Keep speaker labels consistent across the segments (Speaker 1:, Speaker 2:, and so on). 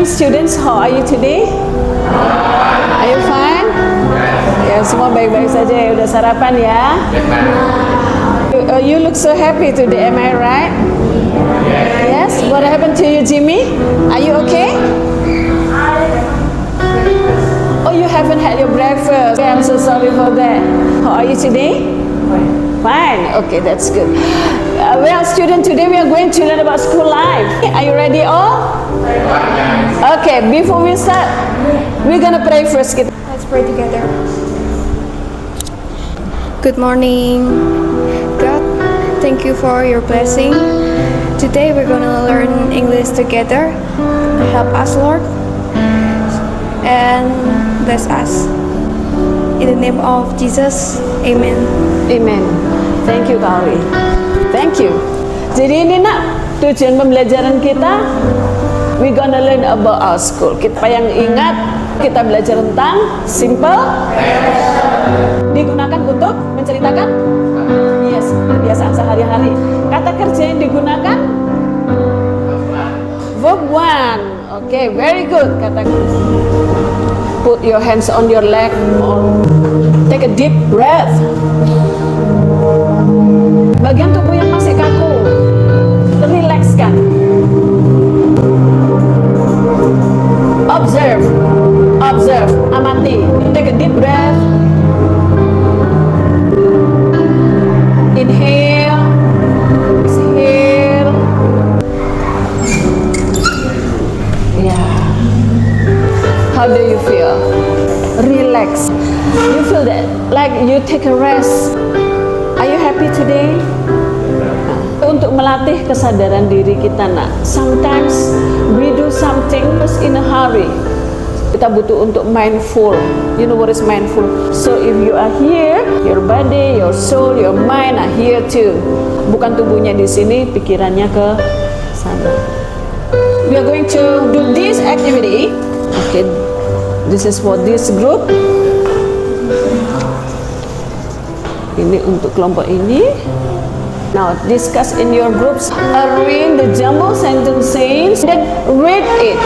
Speaker 1: students, how are you today? Are you fine? Ya, semua baik-baik saja ya. Udah sarapan ya? You look so happy today, am I right? Yes. What happened to you, Jimmy? Are you okay? Oh, you haven't had your breakfast. I'm so sorry for that. How are you today? Fine. Okay, that's good. Well, student, today we are going to learn about school life. Are you ready all? Okay, before we start, we're gonna pray first.
Speaker 2: Let's pray together. Good morning. God, thank you for your blessing. Today we're gonna learn English together. Help us, Lord, and bless us. In the name of Jesus, Amen.
Speaker 1: Amen. Thank you, Kawi. Thank you. Jadi ini nak tujuan pembelajaran kita. We gonna learn about our school. Kita yang ingat, kita belajar tentang simple. Digunakan untuk menceritakan. Yes, kebiasaan sehari-hari. Kata kerja yang digunakan. Verb 1. Okay, very good. Kata kerja. Put your hands on your leg or take a deep breath. Bagian tubuh yang masih kaku, relaxkan. Observe, observe, amati. Take a deep breath. Inhale, exhale. Yeah. How do you feel? Relax. You feel that like you take a rest. Are you happy today? Untuk melatih kesadaran diri kita, nak. Sometimes we do something in a hurry. Kita butuh untuk mindful. You know what is mindful? So if you are here, your body, your soul, your mind are here too. Bukan tubuhnya di sini, pikirannya ke sana. We are going to do this activity. Okay, this is for this group. Ini untuk kelompok ini. Now discuss in your groups. Arrange the jumble sentences, then read it.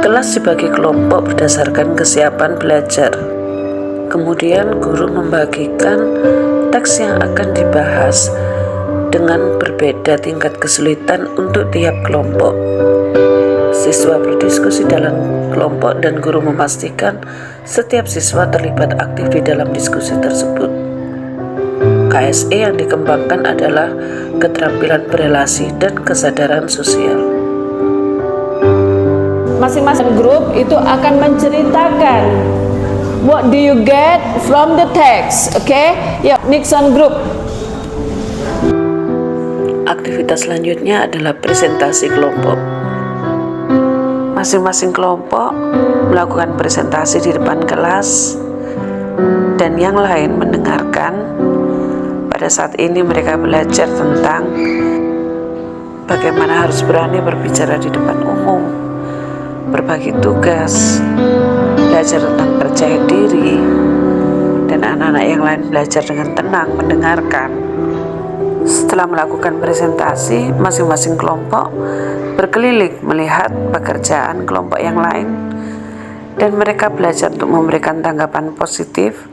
Speaker 3: Kelas dibagi kelompok berdasarkan kesiapan belajar. Kemudian guru membagikan teks yang akan dibahas dengan berbeda tingkat kesulitan untuk tiap kelompok. Siswa berdiskusi dalam kelompok dan guru memastikan setiap siswa terlibat aktif di dalam diskusi tersebut. KSE yang dikembangkan adalah keterampilan berelasi dan kesadaran sosial.
Speaker 1: Masing-masing grup itu akan menceritakan what do you get from the text. Okay? Yeah, Nixon group.
Speaker 3: Aktivitas selanjutnya adalah presentasi kelompok. Masing-masing kelompok melakukan presentasi di depan kelas dan yang lain mendengarkan. Pada saat ini mereka belajar tentang bagaimana harus berani berbicara di depan umum, berbagi tugas, belajar tentang percaya diri, dan anak-anak yang lain belajar dengan tenang mendengarkan. Setelah melakukan presentasi, masing-masing kelompok berkeliling melihat pekerjaan kelompok yang lain dan mereka belajar untuk memberikan tanggapan positif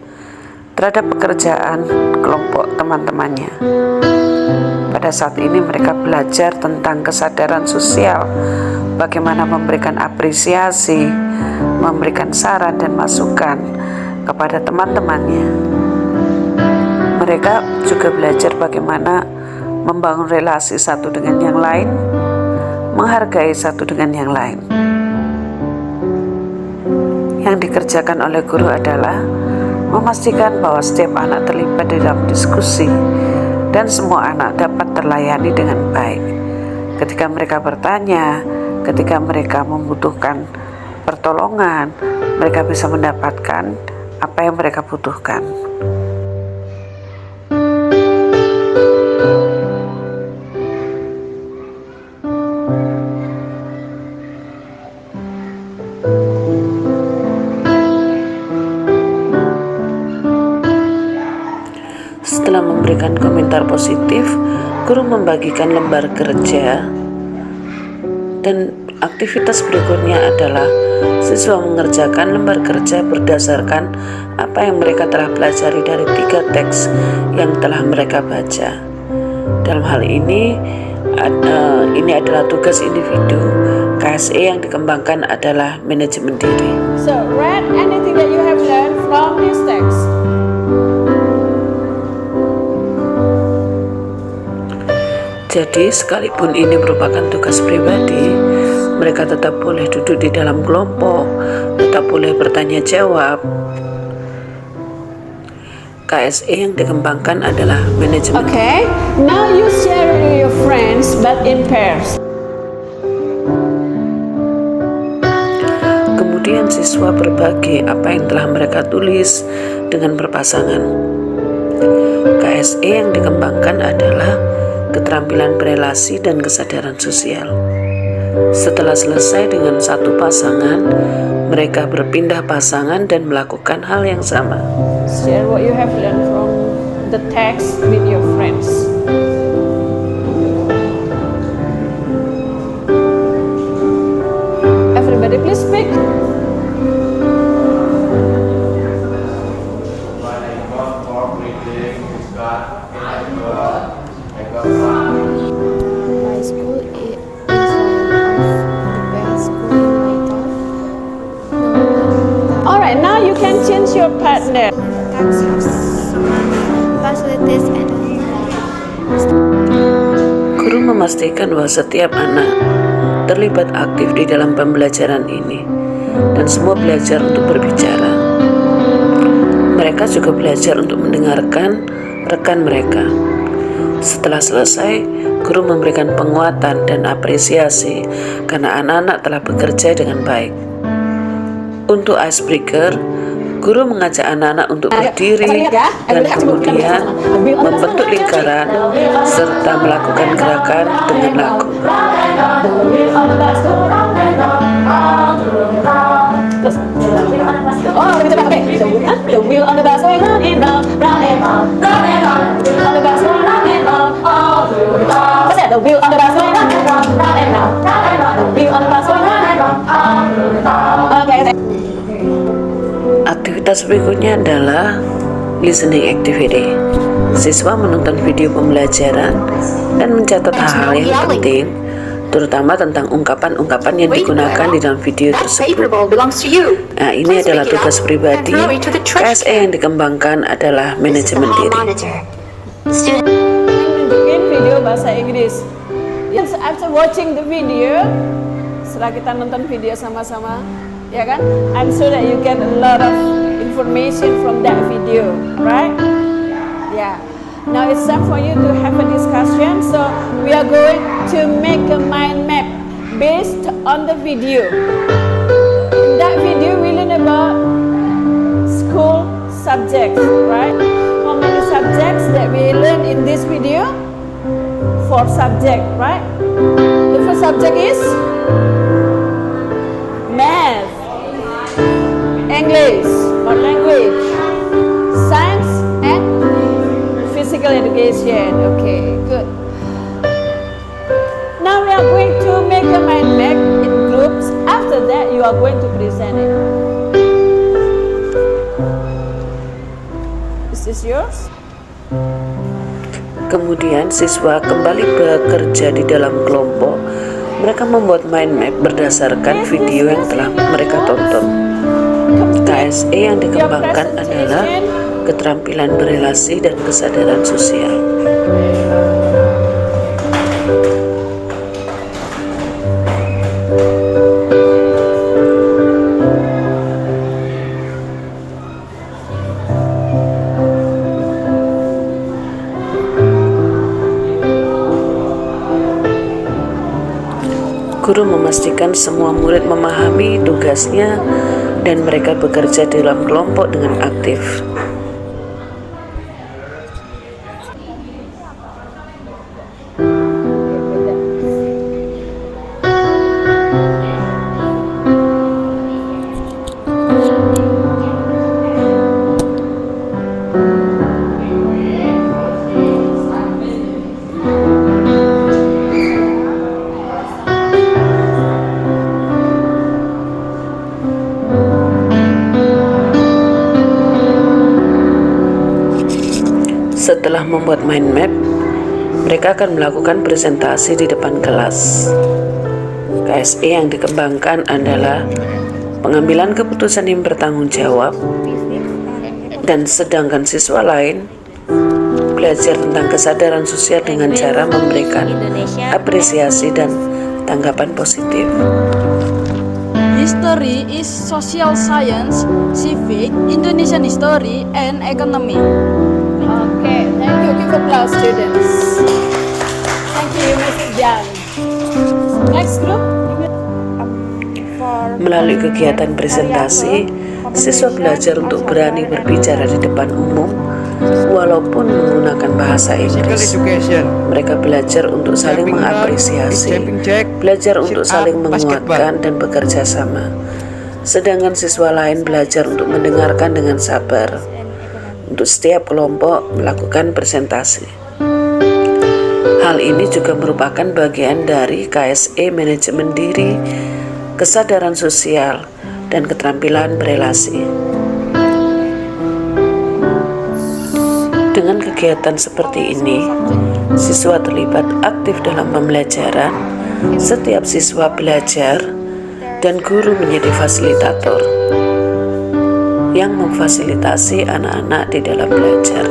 Speaker 3: terhadap pekerjaan kelompok teman-temannya. Pada saat ini mereka belajar tentang kesadaran sosial, bagaimana memberikan apresiasi, memberikan saran dan masukan kepada teman-temannya. Mereka juga belajar bagaimana membangun relasi satu dengan yang lain, menghargai satu dengan yang lain. Yang dikerjakan oleh guru adalah memastikan bahwa setiap anak terlibat dalam diskusi dan semua anak dapat terlayani dengan baik. Ketika mereka bertanya, ketika mereka membutuhkan pertolongan, mereka bisa mendapatkan apa yang mereka butuhkan. Setelah memberikan komentar positif, guru membagikan lembar kerja Dan aktivitas berikutnya adalah siswa mengerjakan lembar kerja berdasarkan apa yang mereka telah pelajari dari 3 teks yang telah mereka baca. Dalam hal ini adalah tugas individu. KSE yang dikembangkan adalah manajemen diri.
Speaker 1: So, read anything that you have learned from this text.
Speaker 3: Jadi, sekalipun ini merupakan tugas pribadi, mereka tetap boleh duduk di dalam kelompok, tetap boleh bertanya jawab. KSE yang dikembangkan adalah manajemen.
Speaker 1: Okay, now you share with your friends but in pairs.
Speaker 3: Kemudian siswa berbagi apa yang telah mereka tulis dengan berpasangan. KSE yang dikembangkan adalah keterampilan berelasi dan kesadaran sosial. Setelah selesai dengan satu pasangan, mereka berpindah pasangan dan melakukan hal yang sama.
Speaker 1: Share what you have learned from the text with your friends. Everybody please speak.
Speaker 2: My school is one of the best school in my town.
Speaker 1: Alright, now you can change your partner.
Speaker 2: Texts have so many facilities and
Speaker 3: Guru memastikan bahwa setiap anak terlibat aktif di dalam pembelajaran ini dan semua belajar untuk berbicara. Mereka juga belajar untuk mendengarkan rekan mereka. Setelah selesai, guru memberikan penguatan dan apresiasi karena anak-anak telah bekerja dengan baik. Untuk icebreaker, guru mengajak anak-anak untuk berdiri dan kemudian membentuk lingkaran serta melakukan gerakan dengan lagu.
Speaker 1: Oh, kita pakai the wheel on the bus going round and round, round and round, round and round. The wheel on the bus going round and round, all through the dark. What's that? The wheel on the bus going round and round, round and round, round and round. The wheel on the bus going round and round, all through the dark. Okay.
Speaker 3: Aktivitas berikutnya adalah listening activity. Siswa menonton video pembelajaran dan mencatat hal-hal yang penting, terutama tentang ungkapan-ungkapan yang digunakan di dalam video tersebut. Nah, ini adalah tugas pribadi. KSE yang dikembangkan adalah manajemen diri.
Speaker 1: Bikin video bahasa Inggris. Yes, after watching the video, setelah kita nonton video sama-sama, ya kan? I'm sure that you get a lot of information from that video, right? Yeah. Now it's time for you to have a discussion. So we are going to make a mind map based on the video. In that video, we learn about school subjects, right? How many subjects that we learn in this video? 4 subjects, right? The first subject is math, English or language, science, and physical education. Okay, good. Now we are going to make a mind map in groups. After that, you are going to present it. Is this yours?
Speaker 3: Kemudian siswa kembali bekerja di dalam kelompok. Mereka membuat mind map berdasarkan video yang telah mereka tonton. KSE yang dikembangkan adalah keterampilan berelasi dan kesadaran sosial. Guru memastikan semua murid memahami tugasnya dan mereka bekerja dalam kelompok dengan aktif. Setelah membuat mind map, mereka akan melakukan presentasi di depan kelas. KSE yang dikembangkan adalah pengambilan keputusan yang bertanggung jawab, dan sedangkan siswa lain belajar tentang kesadaran sosial dengan cara memberikan apresiasi dan tanggapan positif.
Speaker 4: History is social science, civic, Indonesian history, and economy.
Speaker 1: Okay, thank you. Give applause, students. Thank you, Mrs. Jan. Next group.
Speaker 3: Melalui kegiatan presentasi, siswa belajar untuk berani berbicara di depan umum walaupun menggunakan bahasa Inggris. Mereka belajar untuk saling mengapresiasi, belajar untuk saling menguatkan dan bekerja sama. Sedangkan siswa lain belajar untuk mendengarkan dengan sabar. Untuk setiap kelompok melakukan presentasi. Hal ini juga merupakan bagian dari KSE manajemen diri, kesadaran sosial, dan keterampilan berelasi. Dengan kegiatan seperti ini, siswa terlibat aktif dalam pembelajaran. Setiap siswa belajar dan guru menjadi fasilitator yang memfasilitasi anak-anak di dalam belajar.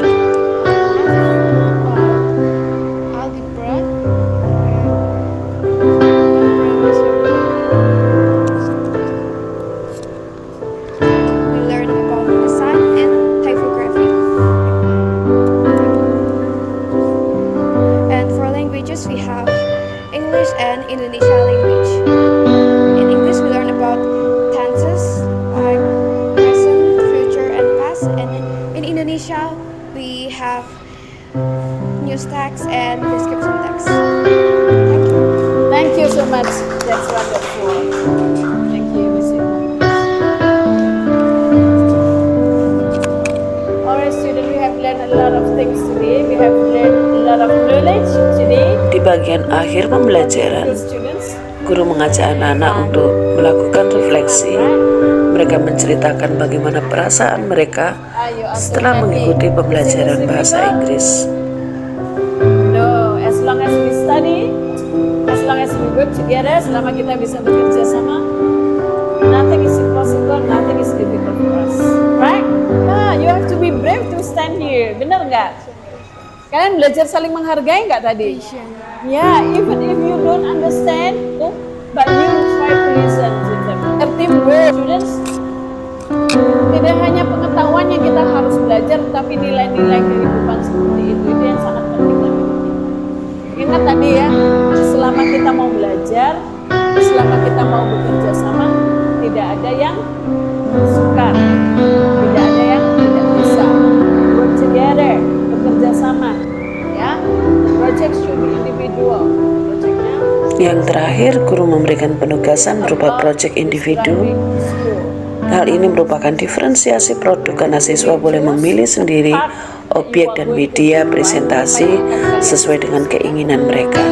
Speaker 2: We have English and Indonesia language. In English, we learn about tenses like present, future, and past. And in Indonesia, we have news text and description text. Thank you.
Speaker 1: Thank you so much. That's wonderful. Thank you, Mrs. Alright, students, we have learned a lot of things today. We have learned a lot of knowledge today.
Speaker 3: Di bagian akhir pembelajaran, guru mengajak anak-anak untuk melakukan refleksi. Mereka menceritakan bagaimana perasaan mereka setelah mengikuti pembelajaran bahasa Inggris.
Speaker 1: No, as long as we study, as long as we work together, selama kita bisa bekerja sama, nothing is impossible, nothing is difficult for us, right? Nah, you have to be brave to stand here, benar nggak? Kalian belajar saling menghargai nggak tadi? Ya, even if you don't understand, but you try to listen to them. Teamwork, students. Tidak hanya pengetahuan yang kita harus belajar, tapi nilai-nilai kehidupan seperti itu yang sangat penting bagi kita. Ingat tadi ya, selama kita mau belajar, selama kita mau bekerja sama, tidak ada yang sukar, tidak ada yang tidak bisa. Work together, bekerja sama, ya. Project should be individual.
Speaker 3: Yang terakhir, guru memberikan penugasan berupa proyek individu. Hal ini merupakan diferensiasi produk karena siswa boleh memilih sendiri objek dan media presentasi sesuai dengan keinginan mereka.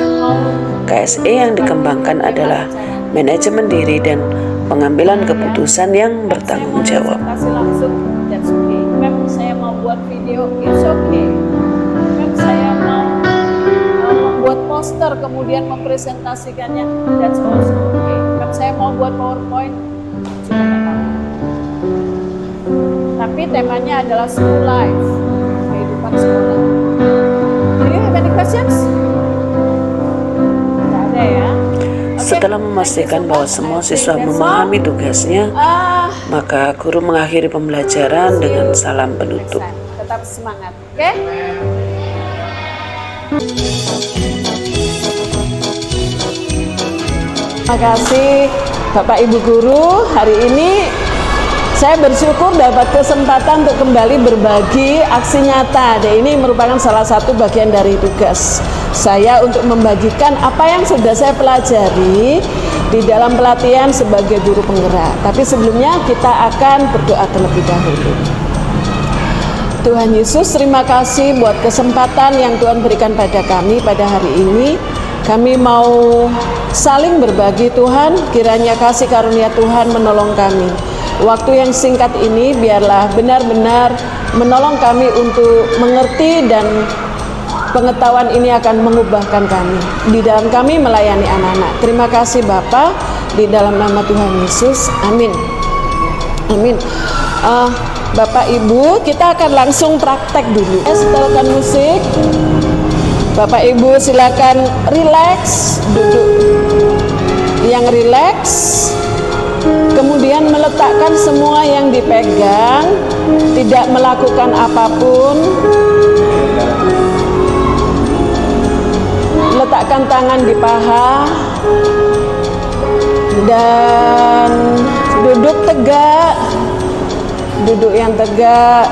Speaker 3: KSE yang dikembangkan adalah manajemen diri dan pengambilan keputusan yang bertanggung jawab.
Speaker 1: Langsung, that's okay. Memang saya mau buat video, it's okay. Memang saya mau membuat poster kemudian mempresentasikannya, that's also okay. Memang saya mau buat PowerPoint, juga nggak apa-apa. Tapi temanya adalah school life, kehidupan sekolah. Do you have any questions? Tidak ada ya.
Speaker 3: Setelah memastikan bahwa semua siswa memahami tugasnya, maka guru mengakhiri pembelajaran dengan salam penutup.
Speaker 1: Tetap semangat, oke? Terima kasih Bapak Ibu Guru. Hari ini saya bersyukur dapat kesempatan untuk kembali berbagi aksi nyata. Dan ini merupakan salah satu bagian dari tugas saya untuk membagikan apa yang sudah saya pelajari di dalam pelatihan sebagai guru penggerak. Tapi sebelumnya kita akan berdoa terlebih dahulu. Tuhan Yesus, terima kasih buat kesempatan yang Tuhan berikan pada kami pada hari ini. Kami mau saling berbagi Tuhan, kiranya kasih karunia Tuhan menolong kami. waktu yang singkat ini biarlah benar-benar menolong kami untuk mengerti, dan pengetahuan ini akan mengubahkan kami di dalam kami melayani anak-anak. Terima kasih Bapa, di dalam nama Tuhan Yesus, amin. Amin. Bapak Ibu, kita akan langsung praktek dulu. Setelkan musik. Bapak Ibu silakan relax, duduk yang relax. Kemudian meletakkan semua yang dipegang, tidak melakukan apapun. Letakkan tangan di paha dan duduk tegak. Duduk yang tegak.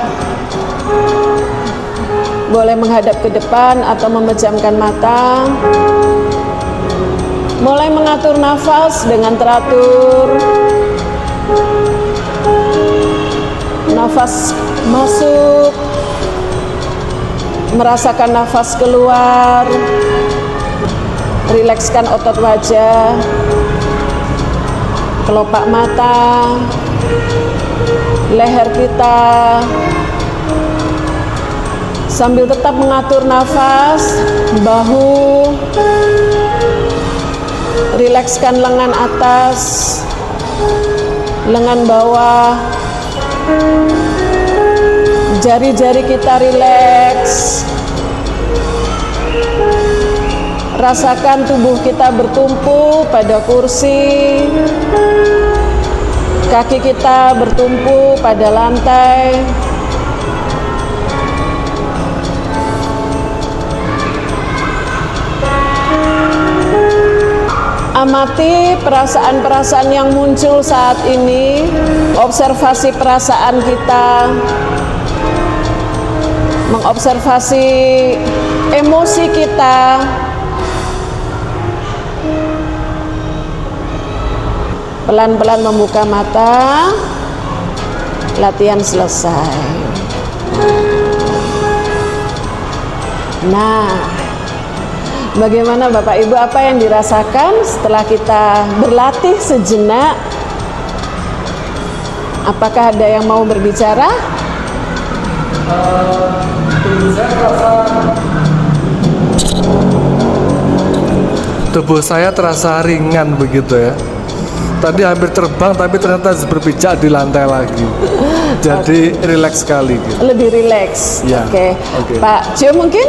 Speaker 1: Boleh menghadap ke depan atau memejamkan mata. Mulai mengatur nafas dengan teratur. Nafas masuk, merasakan nafas keluar. Rilekskan otot wajah, kelopak mata, leher kita, sambil tetap mengatur nafas. Bahu, rilekskan lengan atas, lengan bawah, jari-jari kita rileks. Rasakan tubuh kita bertumpu pada kursi, kaki kita bertumpu pada lantai. Amati perasaan-perasaan yang muncul saat ini. Observasi perasaan kita, mengobservasi emosi kita. Pelan-pelan membuka mata. Latihan selesai. Nah, bagaimana Bapak Ibu, apa yang dirasakan setelah kita berlatih sejenak? Apakah ada yang mau berbicara?
Speaker 5: Tubuh saya terasa ringan begitu ya. Tadi hampir terbang tapi ternyata berpijak di lantai lagi. Jadi rileks sekali gitu.
Speaker 1: Lebih rileks.
Speaker 5: Ya.
Speaker 1: Oke. Pak Jo mungkin?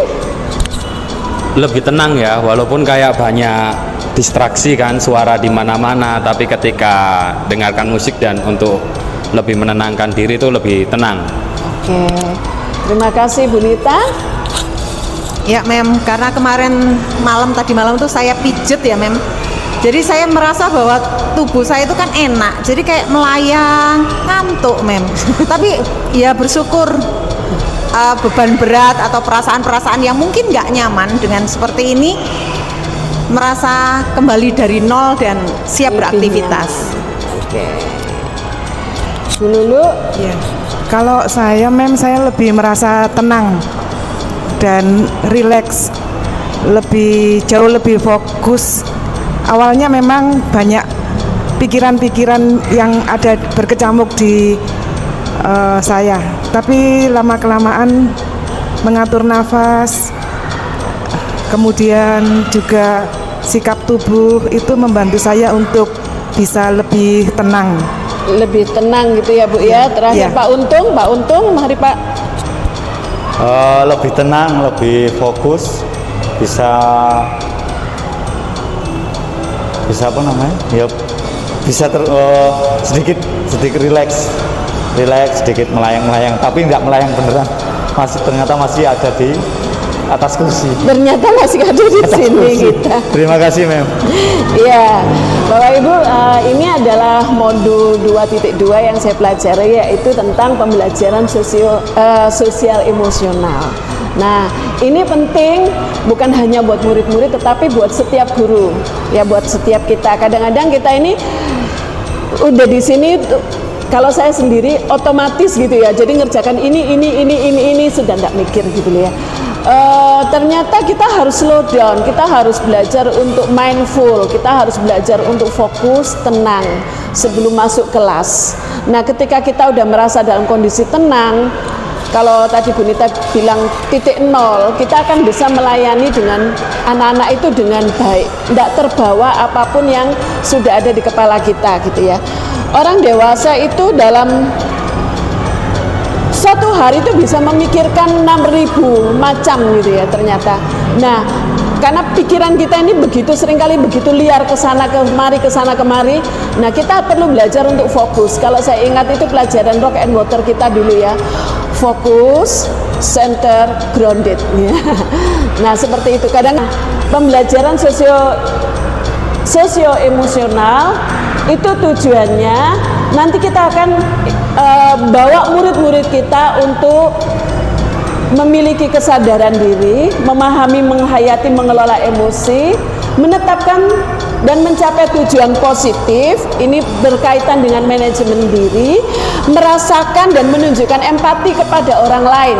Speaker 6: Lebih tenang ya, walaupun kayak banyak distraksi kan, suara di mana-mana, tapi ketika dengarkan musik dan untuk lebih menenangkan diri itu lebih tenang.
Speaker 1: Oke. Terima kasih Bu Nita.
Speaker 7: Ya Mem, karena kemarin tadi malam tuh saya pijet ya Mem. Jadi saya merasa bahwa tubuh saya itu kan enak, jadi kayak melayang, ngantuk Mem. Tapi ya bersyukur beban berat atau perasaan-perasaan yang mungkin nggak nyaman dengan seperti ini, merasa kembali dari nol dan siap beraktivitas.
Speaker 1: Oke. Dulu.
Speaker 8: Ya. Kalau saya Mem, saya lebih merasa tenang dan rileks, jauh lebih fokus. Awalnya memang banyak pikiran-pikiran yang ada berkecamuk di saya, tapi lama-kelamaan mengatur nafas, kemudian juga sikap tubuh itu membantu saya untuk bisa lebih tenang.
Speaker 1: Lebih tenang gitu ya Bu ya. Terakhir ya. Pak Untung, mari Pak.
Speaker 9: Lebih tenang, lebih fokus, bisa apa namanya? Ya bisa sedikit rileks, sedikit melayang, tapi nggak melayang beneran. Ternyata masih ada di atas kursi.
Speaker 1: Ternyata masih ada di sini
Speaker 9: kursi.
Speaker 1: kita.
Speaker 9: Terima kasih Mem.
Speaker 1: Iya, Bapak Ibu, ini adalah modul 2.2 yang saya pelajari, yaitu tentang pembelajaran sosial emosional. Nah, ini penting bukan hanya buat murid-murid, tetapi buat setiap guru, ya buat setiap kita. Kadang-kadang kita ini udah di sini, kalau saya sendiri otomatis gitu ya, jadi ngerjakan ini sudah nggak mikir gitu ya. ternyata kita harus slow down, kita harus belajar untuk mindful, kita harus belajar untuk fokus, tenang sebelum masuk kelas. Nah, ketika kita udah merasa dalam kondisi tenang, kalau tadi Bu Nita bilang titik nol, kita akan bisa melayani dengan anak-anak itu dengan baik, tidak terbawa apapun yang sudah ada di kepala kita gitu ya. Orang dewasa itu dalam satu hari itu bisa memikirkan 6.000 macam gitu ya ternyata. Nah, karena pikiran kita ini begitu seringkali begitu liar ke sana kemari. Nah, kita perlu belajar untuk fokus. Kalau saya ingat itu pelajaran Rock and Water kita dulu ya. Fokus, center, grounded ya. Nah, seperti itu. Kadang pembelajaran sosio emosional itu tujuannya nanti kita akan bawa murid-murid kita untuk memiliki kesadaran diri, memahami, menghayati, mengelola emosi, menetapkan dan mencapai tujuan positif. Ini berkaitan dengan manajemen diri, merasakan dan menunjukkan empati kepada orang lain.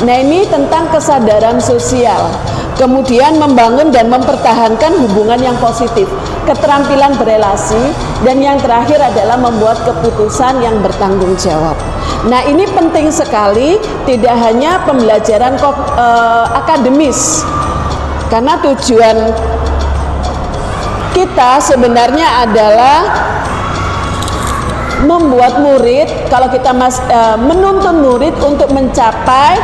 Speaker 1: Nah, ini tentang kesadaran sosial. Kemudian membangun dan mempertahankan hubungan yang positif, keterampilan berelasi, dan yang terakhir adalah membuat keputusan yang bertanggung jawab. Nah, ini penting sekali, tidak hanya pembelajaran akademis, karena tujuan kita sebenarnya adalah membuat murid, kalau kita menuntun murid untuk mencapai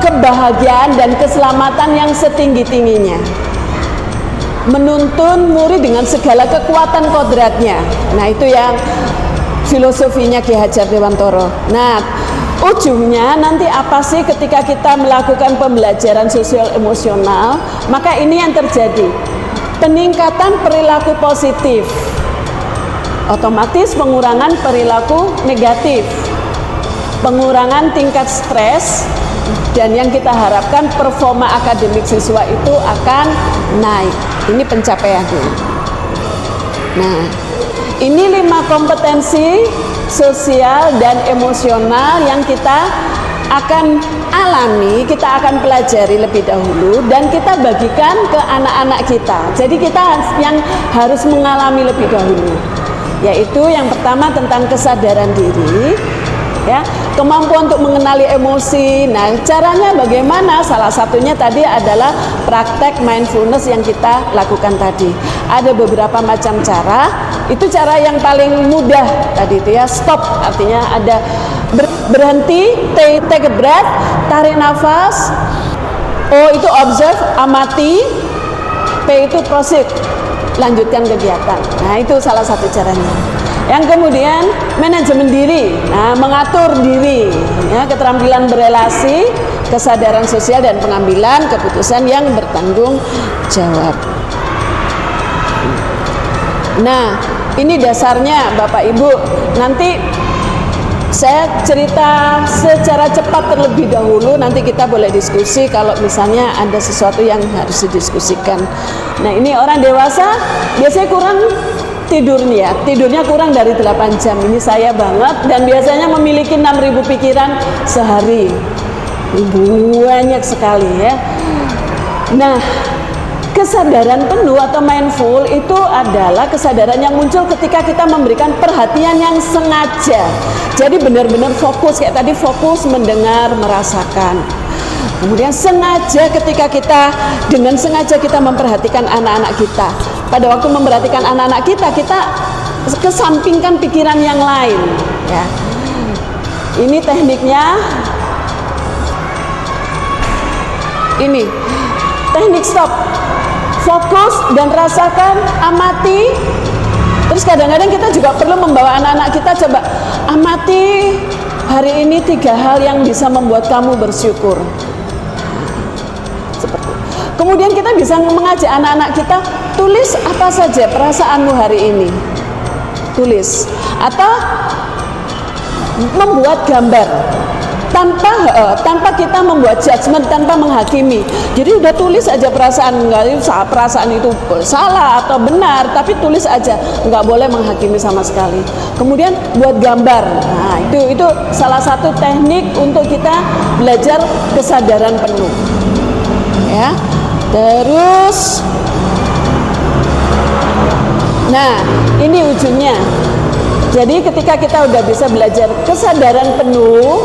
Speaker 1: kebahagiaan dan keselamatan yang setinggi-tingginya, menuntun murid dengan segala kekuatan kodratnya. Nah, itu yang filosofinya Ki Hajar Dewantoro. Nah, ujungnya nanti apa sih ketika kita melakukan pembelajaran sosial emosional? Maka ini yang terjadi, peningkatan perilaku positif, otomatis pengurangan perilaku negatif, pengurangan tingkat stres, dan yang kita harapkan performa akademik siswa itu akan naik. Ini pencapaiannya. Nah, ini 5 kompetensi sosial dan emosional yang kita akan alami, kita akan pelajari lebih dahulu dan kita bagikan ke anak-anak kita. Jadi kita yang harus mengalami lebih dahulu, yaitu yang pertama tentang kesadaran diri, ya, kemampuan untuk mengenali emosi. Nah, caranya bagaimana? Salah satunya tadi adalah praktek mindfulness yang kita lakukan tadi. Ada beberapa macam cara. Itu cara yang paling mudah tadi itu ya, stop, artinya ada berhenti, take a breath, tarik nafas. O itu observe, amati. P itu proceed, lanjutkan kegiatan. Nah, itu salah satu caranya. Yang kemudian manajemen diri, nah, mengatur diri, ya, keterampilan berelasi, kesadaran sosial dan pengambilan keputusan yang bertanggung jawab. Nah, ini dasarnya Bapak Ibu. Nanti saya cerita secara cepat terlebih dahulu, nanti kita boleh diskusi kalau misalnya ada sesuatu yang harus didiskusikan. Nah, ini orang dewasa biasanya kurang tidurnya, tidurnya kurang dari 8 jam. Ini saya banget, dan biasanya memiliki 6.000 pikiran sehari. Banyak sekali ya. Nah, kesadaran penuh atau mindful itu adalah kesadaran yang muncul ketika kita memberikan perhatian yang sengaja. Jadi benar-benar fokus, kayak tadi fokus mendengar, merasakan. Kemudian sengaja ketika kita, dengan sengaja kita memperhatikan anak-anak kita. Pada waktu memperhatikan anak-anak kita, kita kesampingkan pikiran yang lain. Ya. Ini tekniknya. Ini teknik stop. Fokus dan rasakan, amati. Terus kadang-kadang kita juga perlu membawa anak-anak kita, coba amati hari ini 3 hal yang bisa membuat kamu bersyukur. Seperti. Kemudian kita bisa mengajak anak-anak kita, tulis apa saja perasaanmu hari ini. Tulis. Atau membuat gambar. tanpa kita membuat judgement, tanpa menghakimi. Jadi udah tulis aja perasaan, nggak perasaan itu salah atau benar, tapi tulis aja, nggak boleh menghakimi sama sekali. Kemudian buat gambar. Nah, itu salah satu teknik untuk kita belajar kesadaran penuh. Ya. Terus nah, ini ujungnya. Jadi ketika kita udah bisa belajar kesadaran penuh,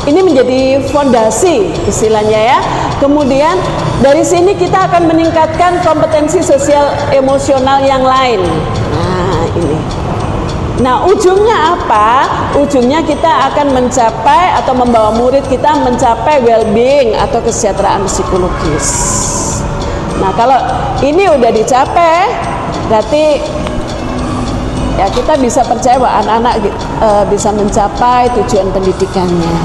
Speaker 1: ini menjadi fondasi istilahnya ya. Kemudian dari sini kita akan meningkatkan kompetensi sosial emosional yang lain. Nah, ini. Nah, ujungnya apa? Ujungnya kita akan mencapai atau membawa murid kita mencapai well-being atau kesejahteraan psikologis. Nah, kalau ini udah dicapai, berarti ya kita bisa percaya bahwa anak-anak bisa mencapai tujuan pendidikannya.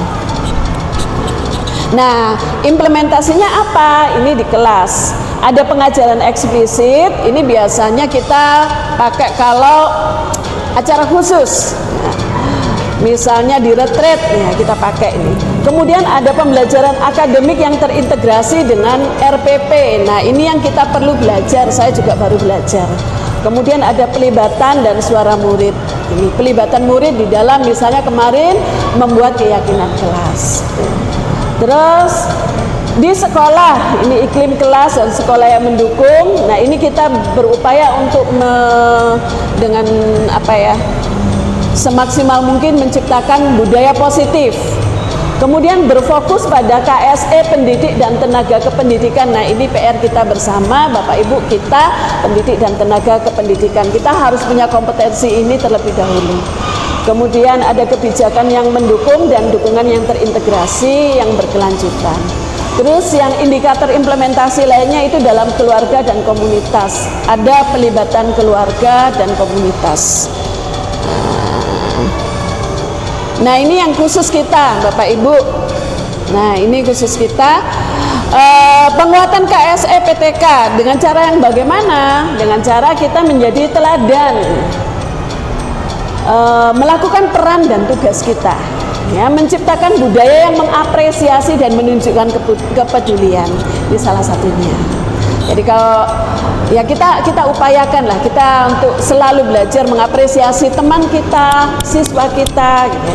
Speaker 1: Nah, implementasinya apa? Ini di kelas. Ada pengajaran eksplisit, ini biasanya kita pakai kalau acara khusus. Nah, misalnya di retreat, ya kita pakai ini. Kemudian ada pembelajaran akademik yang terintegrasi dengan RPP. Nah, ini yang kita perlu belajar, saya juga baru belajar. Kemudian ada pelibatan dan suara murid. Ini pelibatan murid di dalam misalnya kemarin membuat keyakinan kelas. Terus di sekolah, ini iklim kelas dan sekolah yang mendukung. Nah, ini kita berupaya untuk dengan apa ya, semaksimal mungkin menciptakan budaya positif. Kemudian berfokus pada KSE pendidik dan tenaga kependidikan. Nah, ini PR kita bersama, Bapak Ibu, kita pendidik dan tenaga kependidikan. Kita harus punya kompetensi ini terlebih dahulu. Kemudian ada kebijakan yang mendukung dan dukungan yang terintegrasi yang berkelanjutan. Terus yang indikator implementasi lainnya itu dalam keluarga dan komunitas. Ada pelibatan keluarga dan komunitas. Nah, ini yang khusus kita, Bapak Ibu. Nah, ini khusus kita. Penguatan KSE PTK dengan cara yang bagaimana? Dengan cara kita menjadi teladan, melakukan peran dan tugas kita, ya, menciptakan budaya yang mengapresiasi dan menunjukkan kepedulian di salah satunya. Jadi kalau ya kita upayakan lah kita untuk selalu belajar mengapresiasi teman kita, siswa kita, gitu.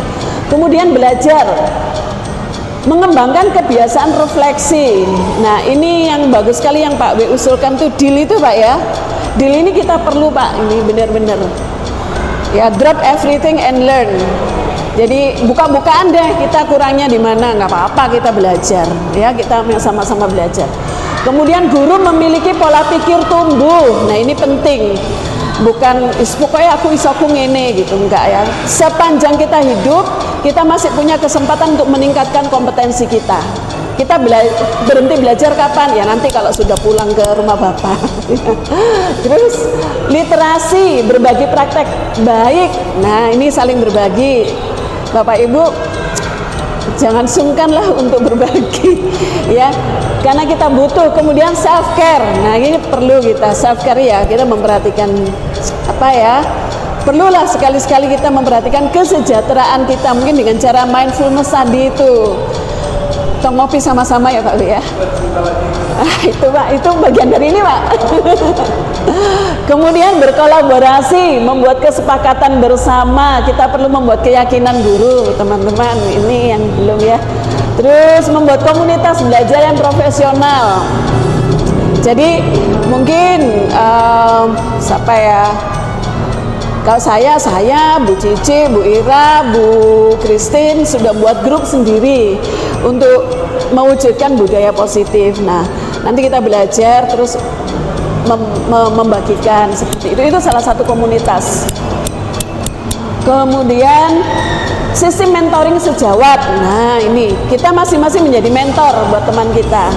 Speaker 1: Kemudian belajar mengembangkan kebiasaan refleksi. Nah, ini yang bagus sekali yang Pak W usulkan tuh deal itu, Pak ya. Deal ini kita perlu, Pak, ini benar-benar. Ya, drop everything and learn. Jadi buka-bukaan deh kita kurangnya di mana, nggak apa-apa kita belajar, ya kita sama-sama belajar. Kemudian guru memiliki pola pikir tumbuh. Nah, ini penting. Bukan pokoknya aku isoku ngene gitu, enggak ya. Sepanjang kita hidup, kita masih punya kesempatan untuk meningkatkan kompetensi kita. Kita berhenti belajar kapan? Ya nanti kalau sudah pulang ke rumah Bapak. Terus literasi, berbagi praktek baik. Nah, ini saling berbagi. Bapak Ibu, jangan sungkanlah untuk berbagi, ya, karena kita butuh. Kemudian self care. Nah, ini perlu kita self care, ya, kita memperhatikan apa ya, perlulah sekali-sekali kita memperhatikan kesejahteraan kita mungkin dengan cara mindfulness tadi itu. Tong ngopi sama-sama ya Pak Lu ya. Itu Pak, itu bagian dari ini Pak. Kemudian berkolaborasi, membuat kesepakatan bersama. Kita perlu membuat keyakinan guru, teman-teman. Ini yang belum ya. Terus membuat komunitas belajar yang profesional. Jadi mungkin siapa ya? Kalau saya, Bu Cici, Bu Ira, Bu Christine sudah buat grup sendiri untuk mewujudkan budaya positif. Nah, nanti kita belajar terus membagikan seperti itu. Itu salah satu komunitas. Kemudian sistem mentoring sejawat. Nah, ini kita masing-masing menjadi mentor buat teman kita.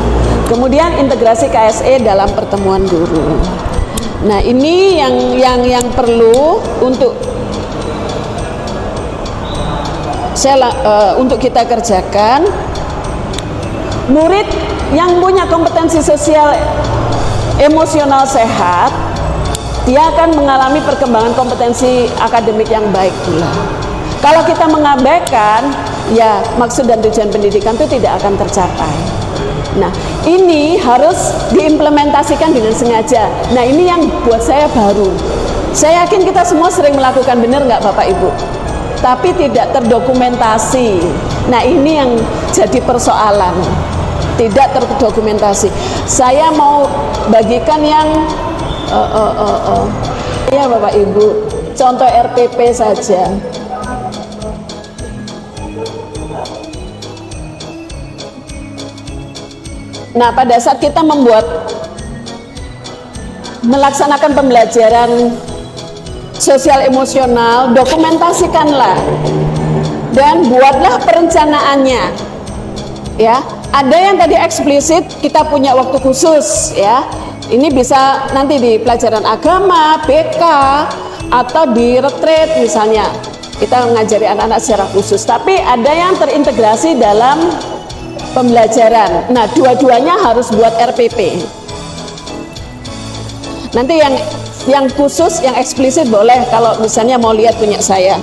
Speaker 1: Kemudian integrasi KSE dalam pertemuan guru. Nah, ini yang perlu untuk untuk kita kerjakan. Murid yang punya kompetensi sosial emosional sehat, dia akan mengalami perkembangan kompetensi akademik yang baik pula. Kalau kita mengabaikan, ya maksud dan tujuan pendidikan itu tidak akan tercapai. Nah, ini harus diimplementasikan dengan sengaja. Nah, ini yang buat saya baru. Saya yakin kita semua sering melakukan, benar nggak Bapak Ibu? Tapi tidak terdokumentasi. Nah, ini yang jadi persoalan. Tidak terdokumentasi. Saya mau bagikan yang ya Bapak Ibu, contoh RPP saja. Nah, pada saat kita melaksanakan pembelajaran sosial emosional, dokumentasikanlah dan buatlah perencanaannya. Ya, ada yang tadi eksplisit kita punya waktu khusus, ya. Ini bisa nanti di pelajaran agama, BK, atau di retreat misalnya. Kita mengajari anak-anak secara khusus, tapi ada yang terintegrasi dalam pembelajaran. Nah, dua-duanya harus buat RPP. Nanti yang khusus, yang eksplisit boleh kalau misalnya mau lihat punya saya.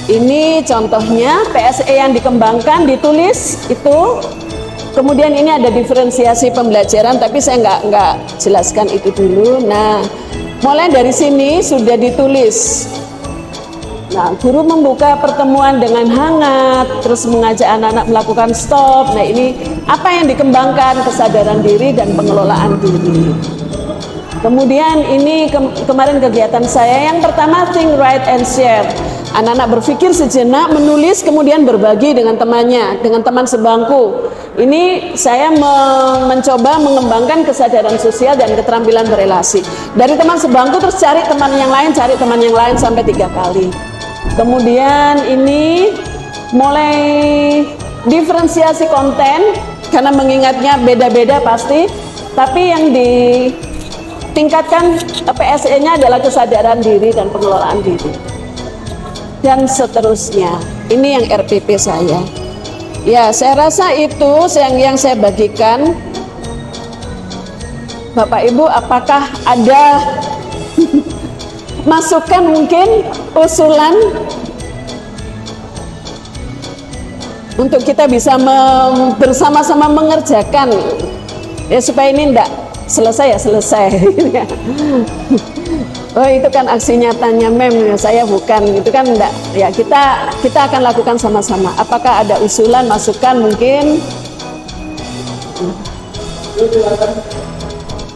Speaker 1: Ini contohnya PSE yang dikembangkan, ditulis itu. Kemudian ini ada diferensiasi pembelajaran, tapi saya nggak jelaskan itu dulu. Nah, mulai dari sini sudah ditulis. Nah, guru membuka pertemuan dengan hangat, terus mengajak anak-anak melakukan stop. Nah, ini apa yang dikembangkan? Kesadaran diri dan pengelolaan diri. Kemudian ini kemarin kegiatan saya yang pertama, think, write, and share. Anak-anak berpikir sejenak, menulis, kemudian berbagi dengan temannya, dengan teman sebangku. Ini saya mencoba mengembangkan kesadaran sosial dan keterampilan berelasi. Dari teman sebangku terus cari teman yang lain, sampai 3 kali. Kemudian ini mulai diferensiasi konten, karena mengingatnya beda-beda pasti, tapi yang ditingkatkan PSE-nya adalah kesadaran diri dan pengelolaan diri. Dan seterusnya. Ini yang RPP saya. Ya, saya rasa itu yang saya bagikan. Bapak Ibu, apakah ada masukan mungkin, usulan untuk kita bisa bersama-sama mengerjakan ya, supaya ini enggak selesai. Oh, itu kan aksi nyatanya Mem, saya bukan, itu kan enggak. Ya, kita akan lakukan sama-sama. Apakah ada usulan, masukan mungkin?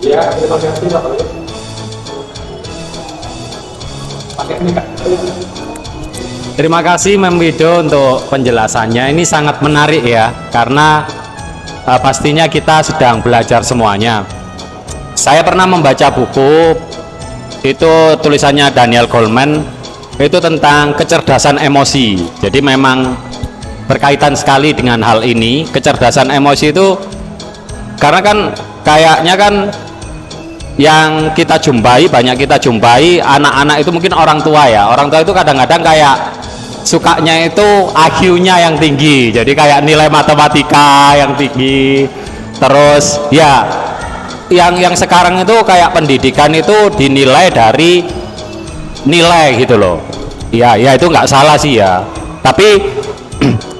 Speaker 6: Ya, terima kasih Bapak. Terima kasih Mem Wido untuk penjelasannya. Ini sangat menarik ya, karena pastinya kita sedang belajar semuanya. Saya pernah membaca buku, itu tulisannya Daniel Goleman, itu tentang kecerdasan emosi. Jadi memang berkaitan sekali dengan hal ini. Kecerdasan emosi itu, karena kan kayaknya kan yang kita jumpai, banyak kita jumpai anak-anak itu mungkin orang tua ya. Orang tua itu kadang-kadang kayak sukanya itu IQ-nya yang tinggi, jadi kayak nilai matematika yang tinggi. Terus ya yang sekarang itu kayak pendidikan itu dinilai dari nilai gitu loh. Ya itu nggak salah sih ya, tapi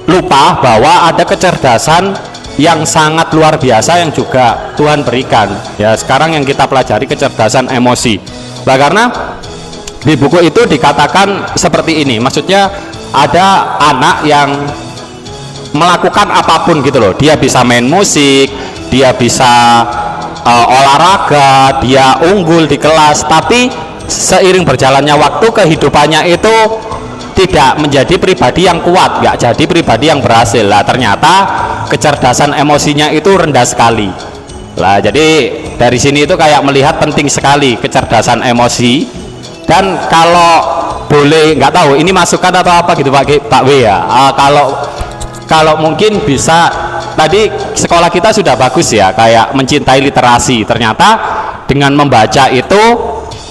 Speaker 6: lupa bahwa ada kecerdasan yang sangat luar biasa yang juga Tuhan berikan ya. Sekarang yang kita pelajari kecerdasan emosi. Bah, karena di buku itu dikatakan seperti ini, maksudnya ada anak yang melakukan apapun gitu loh. Dia bisa main musik, dia bisa olahraga, dia unggul di kelas, tapi seiring berjalannya waktu kehidupannya itu tidak menjadi pribadi yang kuat, nggak jadi pribadi yang berhasil. Lah ternyata kecerdasan emosinya itu rendah sekali. Lah jadi dari sini itu kayak melihat penting sekali kecerdasan emosi. Dan kalau boleh, nggak tahu ini masukan atau apa gitu Pak W ya, kalau mungkin bisa, tadi sekolah kita sudah bagus ya, kayak mencintai literasi. Ternyata dengan membaca itu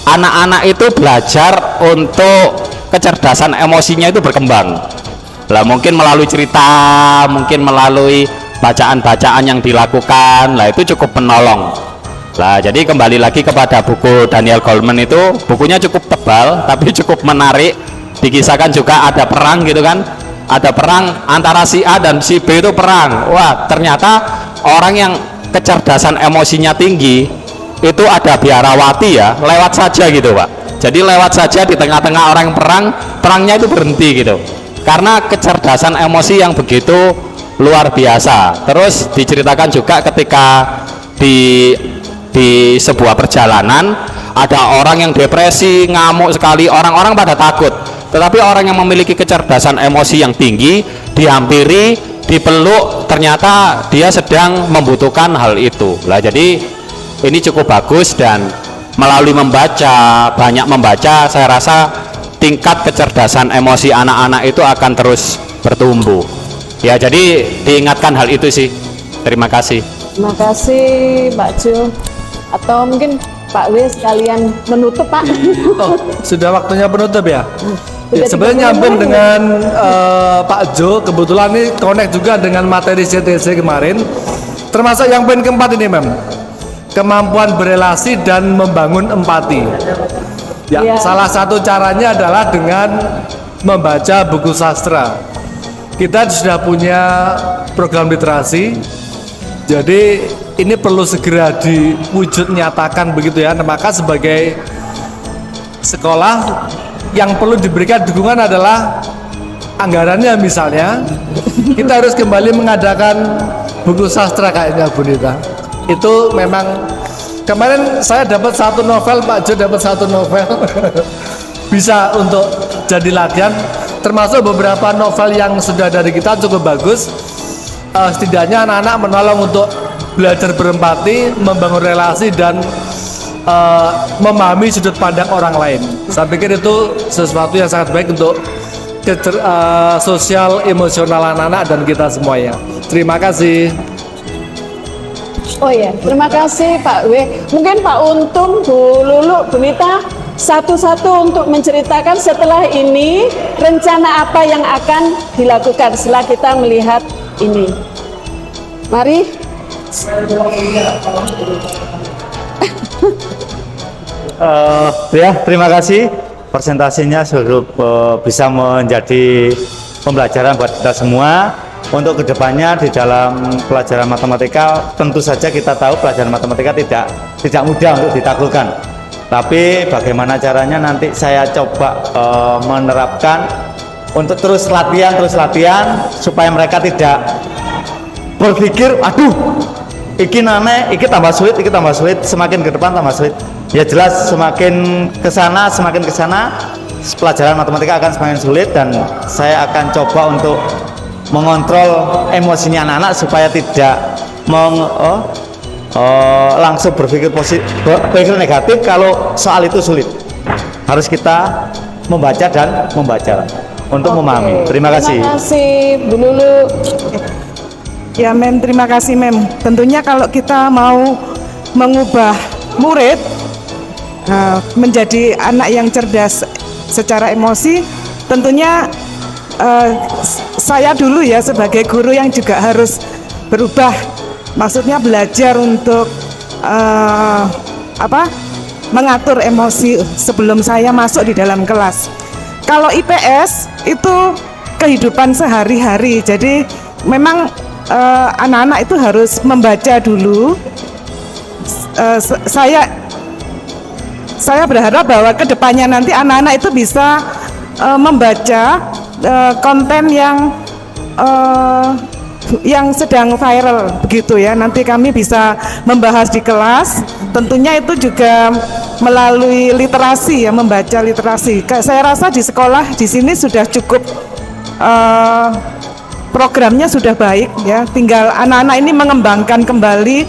Speaker 6: anak-anak itu belajar untuk kecerdasan emosinya itu berkembang. Lah mungkin melalui cerita, mungkin melalui bacaan-bacaan yang dilakukan, lah itu cukup menolong. Lah jadi kembali lagi kepada buku Daniel Goleman itu, bukunya cukup tebal tapi cukup menarik dikisahkan juga ada perang gitu kan, ada perang antara si A dan si B itu perang. Wah, ternyata orang yang kecerdasan emosinya tinggi itu ada biarawati ya, lewat saja gitu Pak. Jadi lewat saja di tengah-tengah orang yang perang, perangnya itu berhenti gitu, karena kecerdasan emosi yang begitu luar biasa. Terus diceritakan juga ketika di sebuah perjalanan ada orang yang depresi, ngamuk sekali, orang-orang pada takut. Tetapi orang yang memiliki kecerdasan emosi yang tinggi, dihampiri, dipeluk, ternyata dia sedang membutuhkan hal itu. Lah jadi ini cukup bagus, dan melalui membaca, banyak membaca, saya rasa tingkat kecerdasan emosi anak-anak itu akan terus bertumbuh. Ya, jadi diingatkan hal itu sih. Terima kasih.
Speaker 1: Terima kasih Pak Jo. Atau mungkin Pak W sekalian menutup Pak.
Speaker 5: Oh, sudah waktunya penutup ya? Ya,
Speaker 1: Udah
Speaker 5: sebenarnya
Speaker 1: 30
Speaker 5: nyambung
Speaker 1: menit.
Speaker 5: dengan Pak Jo, kebetulan ini connect juga dengan materi CTC kemarin. Termasuk yang poin keempat ini, Mem. Kemampuan berelasi dan membangun empati. Ya,
Speaker 1: Iya.
Speaker 5: salah satu caranya adalah dengan membaca buku sastra. Kita sudah punya program literasi, jadi ini perlu segera diwujud nyatakan begitu ya. Nah, maka sebagai sekolah yang perlu diberikan dukungan adalah anggarannya. Misalnya kita harus kembali mengadakan buku sastra kayaknya Bu Nita. Itu memang kemarin saya dapat satu novel, Pak Jo dapat satu novel. Bisa untuk jadi latihan, termasuk beberapa novel yang sudah dari kita cukup bagus. Setidaknya anak-anak menolong untuk belajar berempati, membangun relasi, dan memahami sudut pandang orang lain. Saya pikir itu sesuatu yang sangat baik untuk sosial emosional anak-anak dan kita semuanya. Terima kasih.
Speaker 1: Oh ya, terima kasih Pak W. Mungkin Pak Untung, Bu Lulu, Bu Nita, satu-satu untuk menceritakan setelah ini rencana apa yang akan dilakukan setelah kita melihat ini. Mari.
Speaker 9: Ya, terima kasih. Presentasinya sudah bisa menjadi pembelajaran buat kita semua. Untuk kedepannya di dalam pelajaran matematika, tentu saja kita tahu pelajaran matematika tidak mudah untuk ditaklukkan. Tapi bagaimana caranya nanti saya coba menerapkan untuk terus latihan supaya mereka tidak berpikir, aduh, iki aneh, iki tambah sulit, semakin ke depan tambah sulit. Ya jelas semakin ke sana pelajaran matematika akan semakin sulit, dan saya akan coba untuk mengontrol emosinya anak-anak supaya tidak langsung berpikir negatif kalau soal itu sulit. Harus kita membaca untuk memahami. Terima kasih.
Speaker 1: Terima kasih Bu Lulu.
Speaker 8: Ya Mem, terima kasih Mem. Tentunya kalau kita mau mengubah murid menjadi anak yang cerdas secara emosi, tentunya saya dulu ya sebagai guru yang juga harus berubah. Maksudnya belajar untuk mengatur emosi sebelum saya masuk di dalam kelas. Kalau IPS itu kehidupan sehari-hari, jadi memang anak-anak itu harus membaca dulu. Saya berharap bahwa kedepannya nanti anak-anak itu bisa membaca konten yang sedang viral begitu ya. Nanti kami bisa membahas di kelas. Tentunya itu juga melalui literasi ya, membaca literasi. Saya rasa di sekolah di sini sudah cukup, programnya sudah baik ya. Tinggal anak-anak ini mengembangkan kembali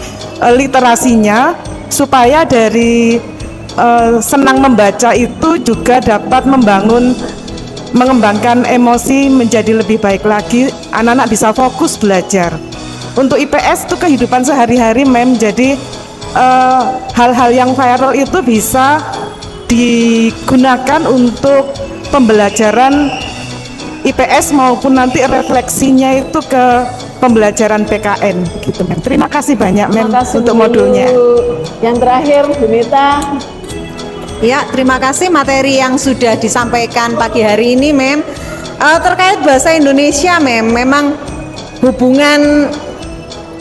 Speaker 8: literasinya supaya dari senang membaca itu juga dapat mengembangkan emosi menjadi lebih baik lagi. Anak-anak bisa fokus belajar. Untuk IPS itu kehidupan sehari-hari Mem, jadi hal-hal yang viral itu bisa digunakan untuk pembelajaran IPS maupun nanti refleksinya itu ke pembelajaran PKN gitu Mem. Terima kasih banyak Mem
Speaker 1: Terima kasih
Speaker 8: untuk
Speaker 1: Bu Lulu.
Speaker 8: modulnya.
Speaker 1: Yang terakhir Bu Nita.
Speaker 7: Ya, terima kasih materi yang sudah disampaikan pagi hari ini, Mem. Terkait bahasa Indonesia, Mem, memang hubungan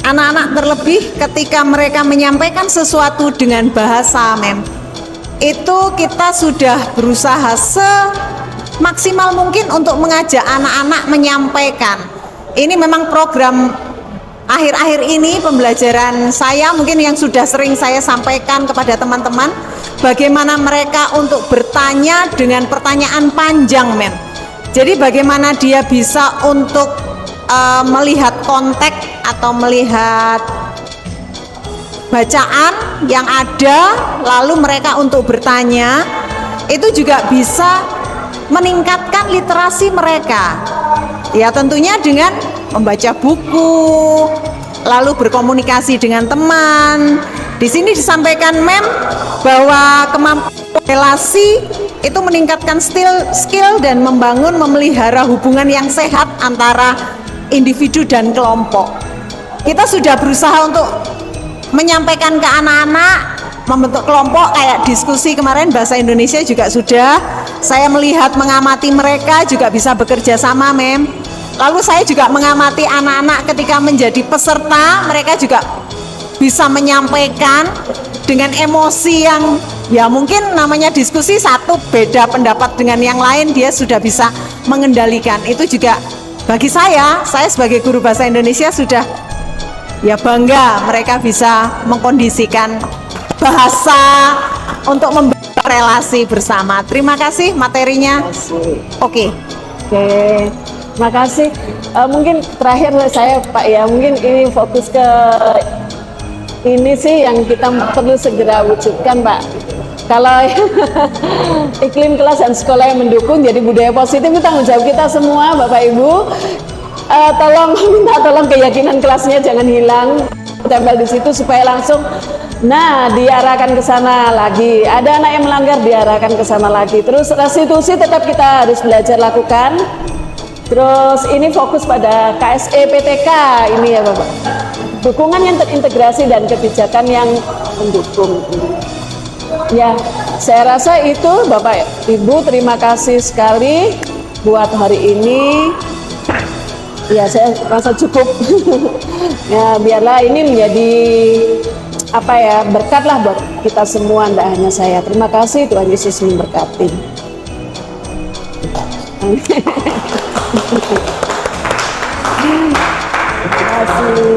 Speaker 7: anak-anak terlebih ketika mereka menyampaikan sesuatu dengan bahasa, Mem. Itu kita sudah berusaha semaksimal mungkin untuk mengajak anak-anak menyampaikan. Ini memang program akhir-akhir ini pembelajaran saya mungkin yang sudah sering saya sampaikan kepada teman-teman, bagaimana mereka untuk bertanya dengan pertanyaan panjang, Mem. Jadi bagaimana dia bisa untuk melihat konteks atau melihat bacaan yang ada, lalu mereka untuk bertanya, itu juga bisa meningkatkan literasi mereka. Ya, tentunya dengan membaca buku, lalu berkomunikasi dengan teman. Di sini disampaikan, Mem, bahwa kemampuan relasi itu meningkatkan skill dan membangun, memelihara hubungan yang sehat antara individu dan kelompok. Kita sudah berusaha untuk menyampaikan ke anak-anak, membentuk kelompok kayak diskusi kemarin bahasa Indonesia juga sudah. Saya melihat mengamati mereka juga bisa bekerja sama, Mem. Lalu saya juga mengamati anak-anak ketika menjadi peserta, mereka juga bisa menyampaikan dengan emosi yang ya mungkin namanya diskusi, satu beda pendapat dengan yang lain, dia sudah bisa mengendalikan. Itu juga bagi saya sebagai guru bahasa Indonesia sudah ya bangga mereka bisa mengkondisikan bahasa untuk membangun relasi bersama. Terima kasih materinya. Oke.
Speaker 1: Terima kasih. Mungkin terakhir saya Pak ya, mungkin ini fokus ke ini sih yang kita perlu segera wujudkan, Pak. Kalau iklim kelas dan sekolah yang mendukung, jadi budaya positif itu tanggung jawab kita semua, Bapak Ibu. Minta tolong keyakinan kelasnya jangan hilang, tempel di situ supaya langsung diarahkan ke sana lagi. Ada anak yang melanggar, diarahkan ke sana lagi. Terus restitusi tetap kita harus belajar lakukan. Terus ini fokus pada KSE PTK ini ya Bapak. Dukungan yang terintegrasi dan kebijakan yang mendukung. Ya, saya rasa itu Bapak Ibu, terima kasih sekali buat hari ini. Ya, saya rasa cukup. Ya, biarlah ini menjadi berkat lah buat kita semua, tidak hanya saya. Terima kasih, Tuhan Yesus memberkati. Terima kasih.